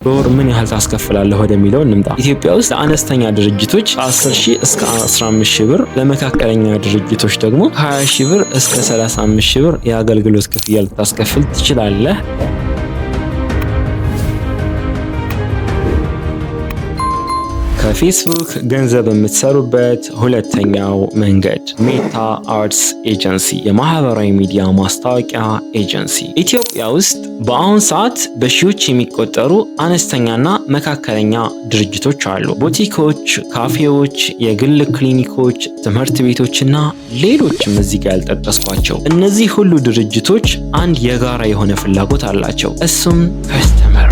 በወር ምን ያህል ታስከፍላለህ ወደሚለው እንምጣ። ኢትዮጵያ ውስጥ ለአነስተኛ ድርጅቶች ከ10,000 እስከ 15,000 ብር፣ ለመካከለኛ ድርጅቶች ደግሞ ከ20,000 ብር እስከ 35,000 ብር የአገልግሎት ክፍያ ልታስከፍል ትችላለህ። ከፌስቡክ ገንዘብ የምትሰሩበት ሁለተኛው መንገድ ሜታ አርትስ ኤጀንሲ፣ የማህበራዊ ሚዲያ ማስታወቂያ ኤጀንሲ። ኢትዮጵያ ውስጥ በአሁን ሰዓት በሺዎች የሚቆጠሩ አነስተኛና መካከለኛ ድርጅቶች አሉ። ቡቲኮች፣ ካፌዎች፣ የግል ክሊኒኮች፣ ትምህርት ቤቶችና ሌሎችም እዚህ ጋር ያልጠቀስኳቸው። እነዚህ ሁሉ ድርጅቶች አንድ የጋራ የሆነ ፍላጎት አላቸው። እሱም ከስተመር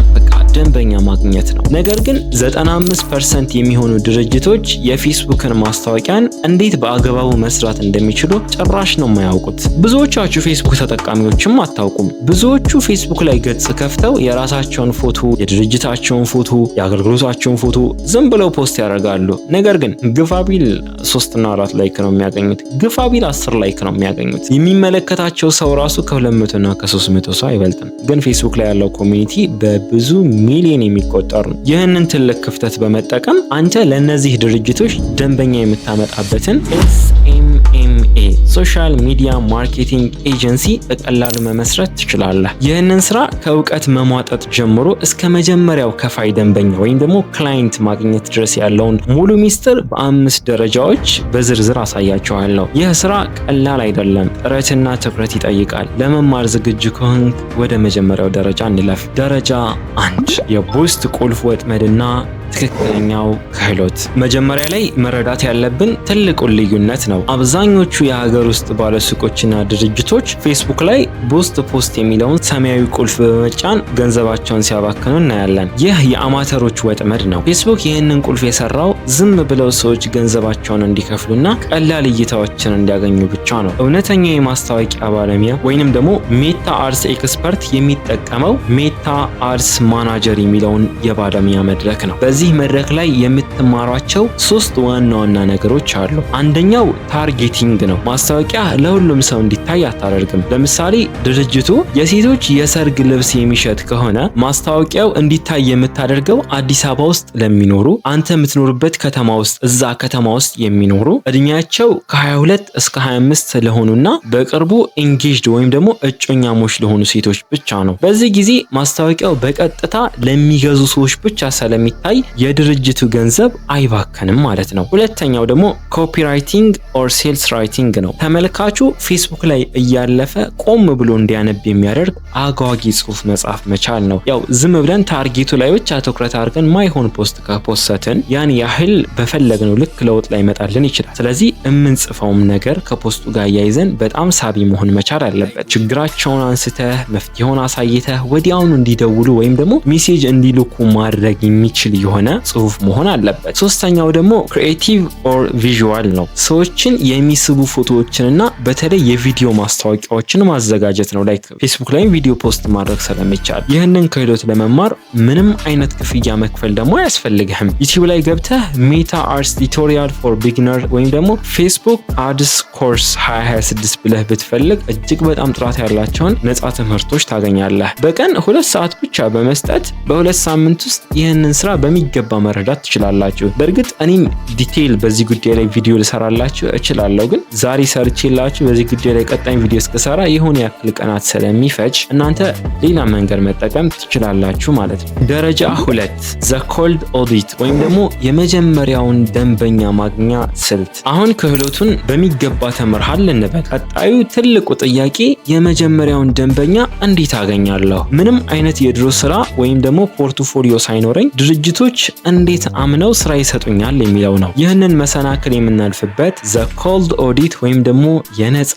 ደንበኛ ማግኘት ነው። ነገር ግን 95% የሚሆኑ ድርጅቶች የፌስቡክን ማስታወቂያን እንዴት በአግባቡ መስራት እንደሚችሉ ጭራሽ ነው የማያውቁት። ብዙዎቻችሁ ፌስቡክ ተጠቃሚዎችም አታውቁም። ብዙዎቹ ፌስቡክ ላይ ገጽ ከፍተው የራሳቸውን ፎቶ፣ የድርጅታቸውን ፎቶ፣ የአገልግሎታቸውን ፎቶ ዝም ብለው ፖስት ያደርጋሉ። ነገር ግን ግፋቢል 3 እና 4 ላይክ ነው የሚያገኙት። ግፋቢል 10 ላይክ ነው የሚያገኙት። የሚመለከታቸው ሰው ራሱ ከ200 እና ከ300 ሰው አይበልጥም። ግን ፌስቡክ ላይ ያለው ኮሚኒቲ በብዙ ሚሊዮን የሚቆጠር ነው። ይህንን ትልቅ ክፍተት በመጠቀም አንተ ለነዚህ ድርጅቶች ደንበኛ የምታመጣበትን SMMA ሶሻል ሚዲያ ማርኬቲንግ ኤጀንሲ በቀላሉ መመስረት ትችላለህ። ይህንን ስራ ከእውቀት መሟጠጥ ጀምሮ እስከ መጀመሪያው ከፋይ ደንበኛ ወይም ደግሞ ክላይንት ማግኘት ድረስ ያለውን ሙሉ ሚስጥር በ5 ደረጃዎች በዝርዝር አሳያቸዋለሁ። ይህ ስራ ቀላል አይደለም፣ ጥረትና ትኩረት ይጠይቃል። ለመማር ዝግጁ ከሆንክ ወደ መጀመሪያው ደረጃ እንለፍ። ደረጃ 1 የቡስት ቁልፍ ወጥመድና ትክክለኛው ክህሎት። መጀመሪያ ላይ መረዳት ያለብን ትልቁን ልዩነት ነው። አብዛኞቹ የሀገር ውስጥ ባለሱቆችና ድርጅቶች ፌስቡክ ላይ ቡስት ፖስት የሚለውን ሰማያዊ ቁልፍ በመጫን ገንዘባቸውን ሲያባክኑ እናያለን። ይህ የአማተሮች ወጥመድ ነው። ፌስቡክ ይህንን ቁልፍ የሰራው ዝም ብለው ሰዎች ገንዘባቸውን እንዲከፍሉና ቀላል እይታዎችን እንዲያገኙ ብቻ ነው። እውነተኛ የማስታወቂያ ባለሙያ ወይንም ደግሞ ሜታ አርትስ ኤክስፐርት የሚጠቀመው ሜታ አርትስ ማናጀር የሚለውን የባለሙያ መድረክ ነው። በዚህ መድረክ ላይ የምትማሯቸው 3 ዋና ዋና ነገሮች አሉ። አንደኛው ታርጌቲንግ ነው። ማስታወቂያ ለሁሉም ሰው እንዲታይ አታደርግም። ለምሳሌ ድርጅቱ የሴቶች የሰርግ ልብስ የሚሸጥ ከሆነ ማስታወቂያው እንዲታይ የምታደርገው አዲስ አበባ ውስጥ ለሚኖሩ፣ አንተ የምትኖርበት ከተማ ውስጥ፣ እዛ ከተማ ውስጥ የሚኖሩ እድሜያቸው ከ22 እስከ 25 ለሆኑና በቅርቡ ኢንጌጅድ ወይም ደግሞ እጮኛሞች ለሆኑ ሴቶች ብቻ ነው። በዚህ ጊዜ ማስታወቂያው በቀጥታ ለሚገዙ ሰዎች ብቻ ስለሚታይ የድርጅቱ ገንዘብ አይባከንም ማለት ነው። ሁለተኛው ደግሞ ኮፒራይቲንግ ኦር ሴልስ ራይቲንግ ነው። ተመልካቹ ፌስቡክ ላይ እያለፈ ቆም ብሎ እንዲያነብ የሚያደርግ አጓጊ ጽሑፍ መጻፍ መቻል ነው። ያው ዝም ብለን ታርጌቱ ላይ ብቻ ትኩረት አድርገን ማይሆን ፖስት ከፖስተትን ያን ያህል በፈለግነው ልክ ለውጥ ላይ መጣልን ይችላል። ስለዚህ የምንጽፈውም ነገር ከፖስቱ ጋር ያይዘን በጣም ሳቢ መሆን መቻል አለበት። ችግራቸውን አንስተህ መፍትሄውን አሳይተህ ወዲያውኑ እንዲደውሉ ወይም ደግሞ ሜሴጅ እንዲልኩ ማድረግ የሚችል የሆነ ጽሁፍ መሆን አለበት። ሶስተኛው ደግሞ ክሪኤቲቭ ኦር ቪዥዋል ነው። ሰዎችን የሚስቡ ፎቶዎችንና በተለይ የቪዲዮ ማስታወቂያዎችን ማዘጋጀት ነው። ላይክ ፌስቡክ ላይ ቪዲዮ ፖስት ማድረግ ስለሚቻል ይህንን ክህሎት ለመማር ምንም አይነት ክፍያ መክፈል ደግሞ አያስፈልግህም። ዩቲዩብ ላይ ገብተህ ሜታ አርትስ ቱቶሪያል ፎር ቢግነር ወይም ደግሞ ፌስቡክ አድስ ኮርስ 2026 ብለህ ብትፈልግ እጅግ በጣም ጥራት ያላቸውን ነፃ ትምህርቶች ታገኛለህ። በቀን 2 ሰዓት ብቻ በመስጠት በ2 ሳምንት ውስጥ ይህንን ስራ በሚገባ መረዳት ትችላላችሁ። በእርግጥ እኔም ዲቴይል በዚህ ጉዳይ ላይ ቪዲዮ ልሰራላችሁ እችላለሁ፣ ግን ዛሬ ሰርቼላችሁ በዚህ ጉዳይ ላይ ቀጣይ ቪዲዮ እስከሰራ የሆነ ያክል ቀናት ስለሚፈጅ እናንተ ሌላ መንገድ መጠቀም ትችላላችሁ ማለት ነው። ደረጃ 2 ዘ ኮልድ ኦዲት ወይም ደግሞ የመጀመሪያውን ደንበኛ ማግኛ ስልት። አሁን ክህሎቱን በሚገባ ተምርሃል እንበል። ቀጣዩ ትልቁ ጥያቄ የመጀመሪያውን ደንበኛ እንዴት አገኛለሁ? ምንም አይነት የድሮ ስራ ወይም ደግሞ ፖርትፎሊዮ ሳይኖረኝ ድርጅቶች እንዴት አምነው ስራ ይሰጡኛል የሚለው ነው። ይህንን መሰናክል የምናልፍበት ዘ ኮልድ ኦዲት ወይም ደግሞ የነፃ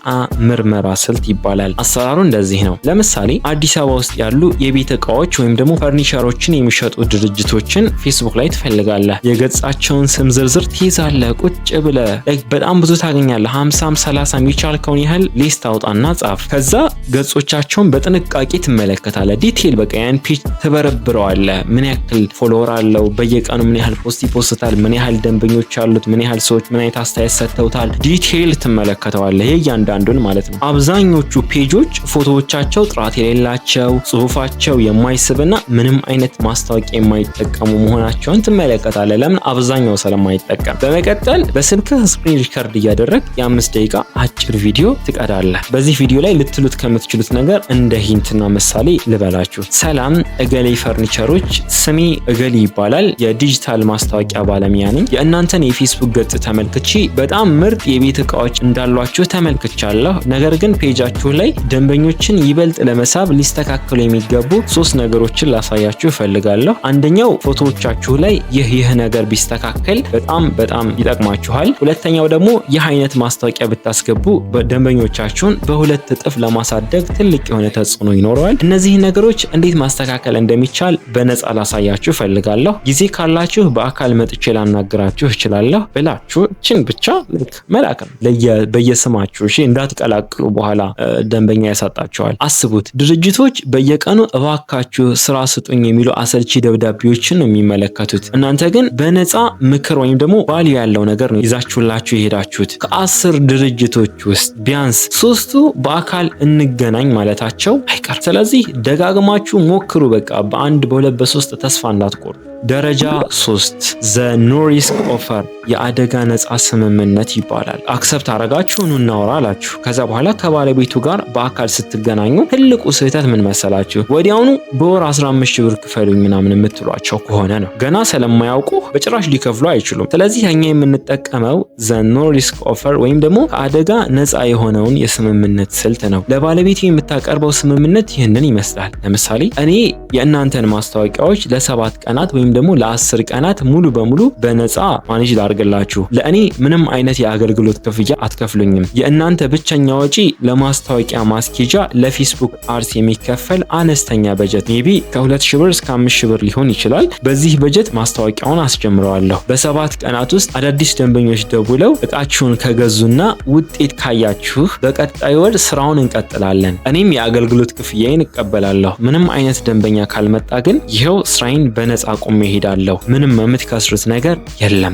ምርመራ ስልት ይባላል። አሰራሩ እንደዚህ ነው። ለምሳሌ አዲስ አበባ ውስጥ ያሉ የቤት እቃዎች ወይም ደግሞ ፈርኒቸሮችን የሚሸጡ ድርጅቶችን ፌስቡክ ላይ ትፈልጋለህ። የገጻቸውን ስም ዝርዝር ትይዛለህ። ቁጭ ብለህ በጣም ብዙ ታገኛለህ። 50 30 የቻልከውን ያህል ሊስት አውጣና ጻፍ። ከዛ ገጾቻቸውን በጥንቃቄ ትመለከታለህ። ዲቴል በቃ ያን ፔጅ ትበረብረዋለህ። ምን ያክል ፎሎወር አለው፣ በየቀኑ ምን ያህል ፖስት ይፖስታል፣ ምን ያህል ደንበኞች አሉት፣ ምን ያህል ሰዎች ምን አይነት አስተያየት ሰጥተውታል፣ ዲቴይል ትመለከተዋለህ። ይሄ እያንዳንዱን ማለት ነው። አብዛኞቹ ፔጆች ፎቶዎቻቸው ጥራት የሌላቸው፣ ጽሁፋቸው የማይስብና ምንም አይነት ማስታወቂያ የማይጠቀሙ መሆናቸውን ትመለከታለህ። ለምን? አብዛኛው ስለማይጠቀም። በመቀጠል በስልክህ ስክሪን ሪከርድ እያደረግ የ5 ደቂቃ አጭር ቪዲዮ ትቀዳለህ። በዚህ ቪዲዮ ላይ ልትሉት ከምትችሉት ነገር እንደ ሂንትና ምሳሌ ልበላችሁ። ሰላም እገሌ ፈርኒቸሮች፣ ስሜ እገሌ ይባላል። የዲጂታል ማስታወቂያ ባለሙያ ነኝ። የእናንተን የፌስቡክ ገጽ ተመልክቼ በጣም ምርጥ የቤት እቃዎች እንዳሏችሁ ተመልክቻለሁ። ነገር ግን ፔጃችሁ ላይ ደንበኞችን ይበልጥ ለመሳብ ሊስተካከሉ የሚገቡ 3 ነገሮችን ላሳያችሁ እፈልጋለሁ። አንደኛው ፎቶዎቻችሁ ላይ ይህ ነገር ቢስተካከል በጣም ይጠቅማችኋል። ሁለተኛው ደግሞ ይህ አይነት ማስታወቂያ ብታስገቡ ደንበኞቻችሁን በ2 እጥፍ ለማሳደግ ትልቅ የሆነ ተጽዕኖ ይኖረዋል። እነዚህ ነገሮች እንዴት ማስተካከል እንደሚቻል በነፃ ላሳያችሁ እፈልጋለሁ። ጊዜ ካላችሁ በአካል መጥቼ ላናግራችሁ እችላለሁ ብላችሁ እችን ብቻ መላክ ነው በየስማችሁ። እሺ፣ እንዳትቀላቅሉ በኋላ ደንበኛ ያሳጣችኋል። አስቡት፣ ድርጅቶች በየቀኑ እባካችሁ ስራ ስጡኝ የሚሉ አሰልቺ ደብዳቤዎችን ነው የሚመለከቱት። እናንተ ግን በነፃ ምክር ወይም ደግሞ ቫልዩ ያለው ነገር ነው ይዛችሁላችሁ የሄዳችሁት። ከ10 ድርጅቶች ውስጥ ቢያንስ 3ቱ በአካል እንገናኝ ማለታቸው አይቀርም። ስለዚህ ደጋግማችሁ ሞክሩ። በቃ በ1 በ2 በ3 ተስፋ እንዳትቆርጡ። ደረጃ 3 ዘ ኖ ሪስክ ኦፈር የአደጋ ነፃ ስምምነት ይባላል። አክሰፕት አረጋችሁ ኑ እናወራ አላችሁ። ከዛ በኋላ ከባለቤቱ ጋር በአካል ስትገናኙ ትልቁ ስህተት ምን መሰላችሁ? ወዲያውኑ በወር 15 ሺህ ብር ክፈሉኝ ምናምን የምትሏቸው ከሆነ ነው። ገና ስለማያውቁ በጭራሽ ሊከፍሉ አይችሉም። ስለዚህ እኛ የምንጠቀመው ዘ ኖ ሪስክ ኦፈር ወይም ደግሞ ከአደጋ ነፃ የሆነውን የስምምነት ስልት ነው። ለባለቤቱ የምታቀርበው ስምምነት ይህንን ይመስላል። ለምሳሌ እኔ የእናንተን ማስታወቂያዎች ለ7 ቀናት ወይም ደግሞ ለ10 ቀናት ሙሉ በሙሉ በነፃ ማኔጅ ላድርግላችሁ። ለእኔ ምንም አይነት የአገልግሎት ክፍያ አትከፍሉኝም። የእናንተ ብቸኛ ወጪ ለማስታወቂያ ማስኬጃ ለፌስቡክ አድስ የሚከፈል አነስተኛ በጀት ሜቢ ከ2000 ብር እስከ 5000 ብር ሊሆን ይችላል። በዚህ በጀት ማስታወቂያውን አስጀምረዋለሁ። በ7 ቀናት ውስጥ አዳዲስ ደንበኞች ደውለው እቃችሁን ከገዙና ውጤት ካያችሁ በቀጣይ ወር ስራውን እንቀጥላለን። እኔም የአገልግሎት ክፍያዬን እቀበላለሁ። ምንም አይነት ደንበኛ ካልመጣ ግን ይሄው ስራዬን በነፃ ቆሜ ሄዳለሁ። ምንም የምትከስሩት ነገር የለም።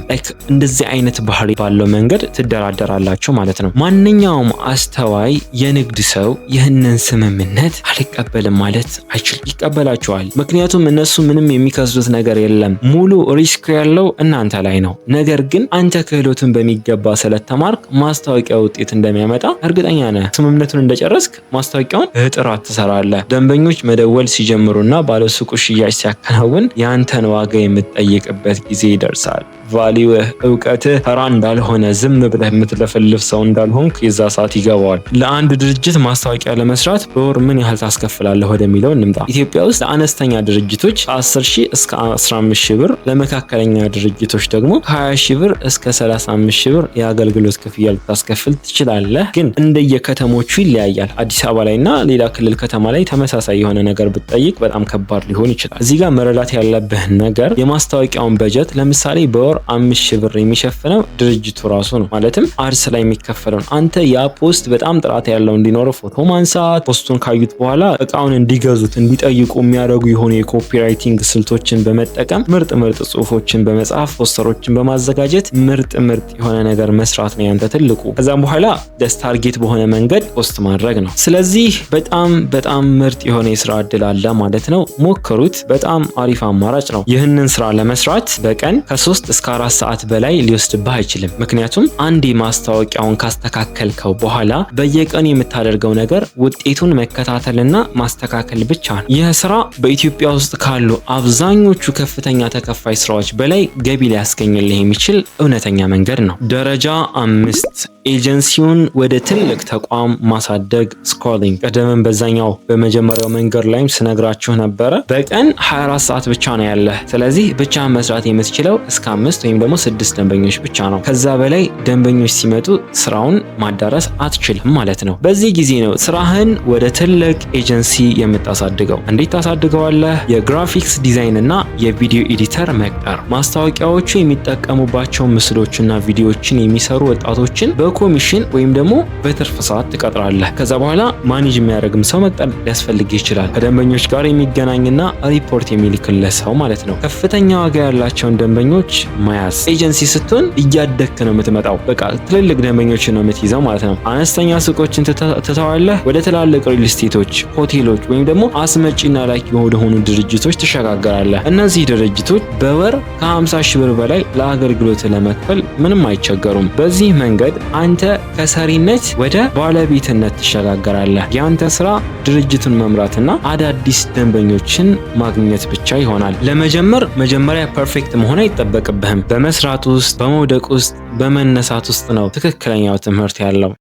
እንደዚህ አይነት ባህሪ ባለው መንገድ ትደራደራላችሁ ማለት ነው። ማንኛውም አስተዋይ የንግድ ሰው ይህንን ስምምነት አልቀበልም ማለት አይችልም። ይቀበላችኋል። ምክንያቱም እነሱ ምንም የሚከስሩት ነገር የለም። ሙሉ ሪስክ ያለው እናንተ ላይ ነው። ነገር ግን አንተ ክህሎትን በሚገባ ስለተማርክ ማስታወቂያ ውጤት እንደሚያመጣ እርግጠኛ ነህ። ስምምነቱን እንደጨረስክ ማስታወቂያውን በጥራት ትሰራለህ። ደንበኞች መደወል ሲጀምሩና ባለሱቁ ሽያጭ ሲያከናውን ያንተን ዋጋ የምትጠይቅበት ጊዜ ይደርሳል። ቫሊዩህ እውቀትህ ተራ እንዳልሆነ ዝም ብለህ የምትለፈልፍ ሰው እንዳልሆንክ የዛ ሰዓት ይገባዋል። ለአንድ ድርጅት ማስታወቂያ ለመስራት በወር ምን ያህል ታስከፍላለህ ወደሚለው እንምጣ። ኢትዮጵያ ውስጥ ለአነስተኛ ድርጅቶች ከ10,000 እስከ 15,000 ብር፣ ለመካከለኛ ድርጅቶች ደግሞ ከ20,000 ብር እስከ 35,000 ብር የአገልግሎት ክፍያ ልታስከፍል ትችላለህ። ግን እንደየከተሞቹ ይለያያል። አዲስ አበባ ላይና ሌላ ክልል ከተማ ላይ ተመሳሳይ የሆነ ነገር ብትጠይቅ በጣም ከባድ ሊሆን ይችላል። እዚህ ጋር መረዳት ያለብህ ነገር የማስታወቂያውን በጀት ለምሳሌ በወር 5,000 ብር የሚሸፍነው ድርጅቱ ራሱ ነው። ማለትም አድስ ላይ የሚከፈለው። አንተ ያ ፖስት በጣም ጥራት ያለው እንዲኖረው ፎቶ ማንሳት፣ ፖስቱን ካዩት በኋላ እቃውን እንዲገዙት እንዲጠይቁ የሚያደርጉ የሆኑ የኮፒራይቲንግ ስልቶችን በመጠቀም ምርጥ ጽሁፎችን በመጻፍ ፖስተሮችን በማዘጋጀት ምርጥ የሆነ ነገር መስራት ነው ያንተ ትልቁ። ከዛም በኋላ ታርጌት በሆነ መንገድ ፖስት ማድረግ ነው። ስለዚህ በጣም ምርጥ የሆነ የስራ እድል አለ ማለት ነው። ሞክሩት። በጣም አሪፍ አማራጭ ነው። ይህንን ስራ ለመስራት በቀን ከ3 እስከ 4 ሰዓት በላይ ሊወስድብህ አይችልም። ምክንያቱም አንድ ማስታወቂያውን ካስተካከልከው በኋላ በየቀኑ የምታደርገው ነገር ውጤቱን መከታተልና ማስተካከል ብቻ ነው። ይህ ስራ በኢትዮጵያ ውስጥ ካሉ አብዛኞቹ ከፍተኛ ተከፋይ ስራዎች በላይ ገቢ ሊያስገኝልህ የሚችል እውነተኛ መንገድ ነው። ደረጃ 5 ኤጀንሲውን ወደ ትልቅ ተቋም ማሳደግ ስኮሊንግ። ቀደም በዛኛው በመጀመሪያው መንገድ ላይም ስነግራችሁ ነበረ። በቀን 24 ሰዓት ብቻ ነው ያለህ። ስለዚህ ብቻ መስራት የምትችለው እስከ 5 5 ወይም ደግሞ 6 ደንበኞች ብቻ ነው። ከዛ በላይ ደንበኞች ሲመጡ ስራውን ማዳረስ አትችልም ማለት ነው። በዚህ ጊዜ ነው ስራህን ወደ ትልቅ ኤጀንሲ የምታሳድገው። እንዴት ታሳድገዋለህ? የግራፊክስ ዲዛይን እና የቪዲዮ ኤዲተር መቅጠር፣ ማስታወቂያዎቹ የሚጠቀሙባቸው ምስሎችና ቪዲዮዎችን የሚሰሩ ወጣቶችን በኮሚሽን ወይም ደግሞ በትርፍ ሰዓት ትቀጥራለህ። ከዛ በኋላ ማኔጅ የሚያደርግም ሰው መቅጠር ሊያስፈልግ ይችላል። ከደንበኞች ጋር የሚገናኝና ሪፖርት የሚልክልህ ሰው ማለት ነው። ከፍተኛ ዋጋ ያላቸውን ደንበኞች መያዝ። ኤጀንሲ ስትሆን እያደግክ ነው የምትመጣው። በቃ ትልልቅ ደንበኞችን ነው የምትይዘው ማለት ነው። አነስተኛ ሱቆችን ትተዋለህ፣ ወደ ትላልቅ ሪል ስቴቶች፣ ሆቴሎች ወይም ደግሞ አስመጪና ላኪ ወደሆኑ ድርጅቶች ትሸጋገራለህ። እነዚህ ድርጅቶች በወር ከ50 ሺህ ብር በላይ ለአገልግሎት ለመክፈል ምንም አይቸገሩም። በዚህ መንገድ አንተ ከሰሪነት ወደ ባለቤትነት ትሸጋገራለህ። ያንተ ስራ ድርጅቱን መምራትና አዳዲስ ደንበኞችን ማግኘት ብቻ ይሆናል። መጀመሪያ ፐርፌክት መሆን አይጠበቅብህም። በመስራት ውስጥ፣ በመውደቅ ውስጥ፣ በመነሳት ውስጥ ነው ትክክለኛው ትምህርት ያለው።